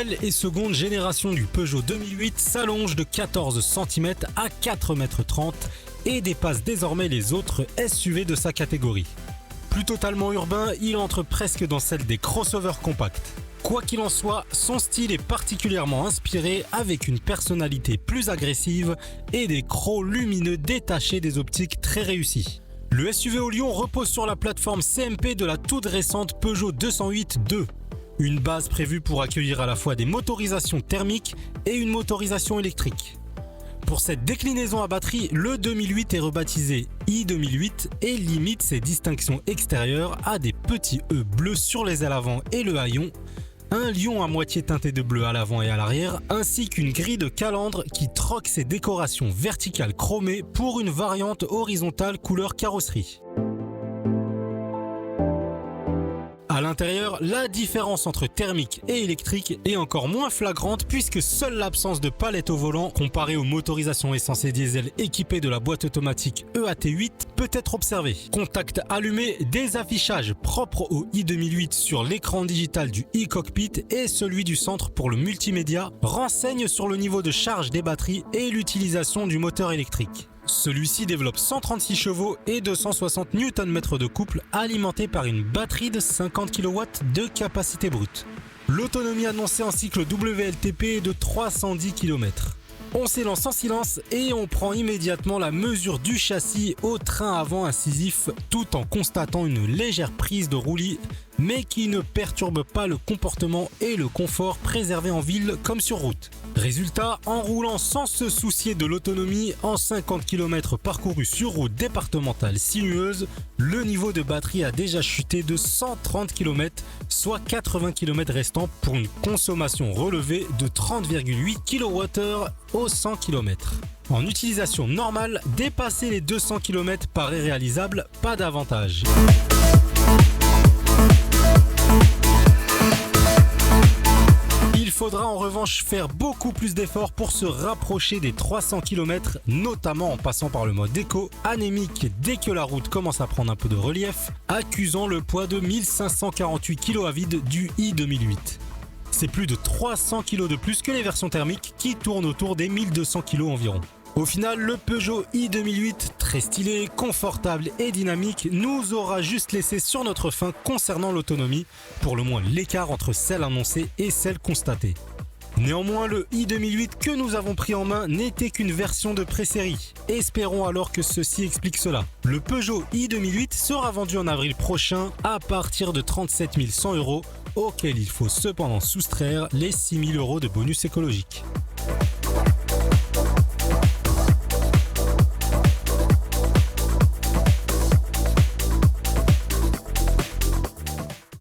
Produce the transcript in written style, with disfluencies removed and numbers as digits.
nouvelle et seconde génération du Peugeot 2008 s'allonge de 14 cm à 4,30 m et dépasse désormais les autres SUV de sa catégorie. Plus totalement urbain, il entre presque dans celle des crossovers compacts. Quoi qu'il en soit, son style est particulièrement inspiré avec une personnalité plus agressive et des crocs lumineux détachés des optiques très réussis. Le SUV au lion repose sur la plateforme CMP de la toute récente Peugeot 208-2. Une base prévue pour accueillir à la fois des motorisations thermiques et une motorisation électrique. Pour cette déclinaison à batterie, le 2008 est rebaptisé i2008 et limite ses distinctions extérieures à des petits E bleus sur les ailes avant et le haillon, un lion à moitié teinté de bleu à l'avant et à l'arrière, ainsi qu'une grille de calandre qui troque ses décorations verticales chromées pour une variante horizontale couleur carrosserie. À l'intérieur, la différence entre thermique et électrique est encore moins flagrante puisque seule l'absence de palette au volant comparée aux motorisations essence et diesel équipées de la boîte automatique EAT8 peut être observée. Contact allumé, des affichages propres au i2008 sur l'écran digital du e-cockpit et celui du centre pour le multimédia renseignent sur le niveau de charge des batteries et l'utilisation du moteur électrique. Celui-ci développe 136 chevaux et 260 Nm de couple alimenté par une batterie de 50 kW de capacité brute. L'autonomie annoncée en cycle WLTP est de 310 km. On s'élance en silence et on prend immédiatement la mesure du châssis au train avant incisif tout en constatant une légère prise de roulis mais qui ne perturbe pas le comportement et le confort préservé en ville comme sur route. Résultat, en roulant sans se soucier de l'autonomie, en 50 km parcourus sur route départementale sinueuse, le niveau de batterie a déjà chuté de 130 km, soit 80 km restants pour une consommation relevée de 30,8 kWh au 100 km. En utilisation normale, dépasser les 200 km paraît réalisable, pas davantage. Il faudra en revanche faire beaucoup plus d'efforts pour se rapprocher des 300 km, notamment en passant par le mode éco, anémique dès que la route commence à prendre un peu de relief, accusant le poids de 1548 kg à vide du i2008. C'est plus de 300 kg de plus que les versions thermiques qui tournent autour des 1200 kg environ. Au final, le Peugeot i2008, très stylé, confortable et dynamique, nous aura juste laissé sur notre faim concernant l'autonomie, pour le moins l'écart entre celle annoncée et celle constatée. Néanmoins, le i2008 que nous avons pris en main n'était qu'une version de pré-série. Espérons alors que ceci explique cela. Le Peugeot i2008 sera vendu en avril prochain à partir de 37 100 €, auquel il faut cependant soustraire les 6 000 € de bonus écologique.